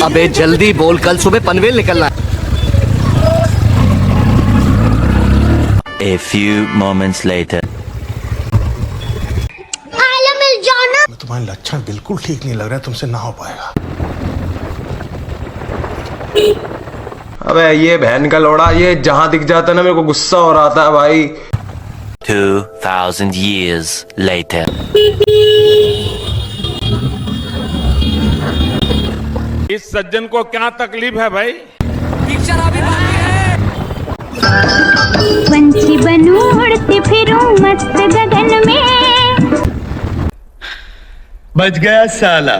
अबे जल्दी बोल, कल सुबह पनवेल निकलना है। A few moments later. मिल जाओ ना। तुम्हारे लक्षण बिल्कुल ठीक नहीं लग रहा है, तुमसे ना हो पाएगा। अबे ये बहन का लोड़ा, ये जहां दिख जाता है ना मेरे को गुस्सा हो रहा था भाई। 2000 years later. इस सज्जन को क्या तकलीफ है भाई? पंछी बनूं उड़ती फिरूं मस्त गगन में। बच गया साला।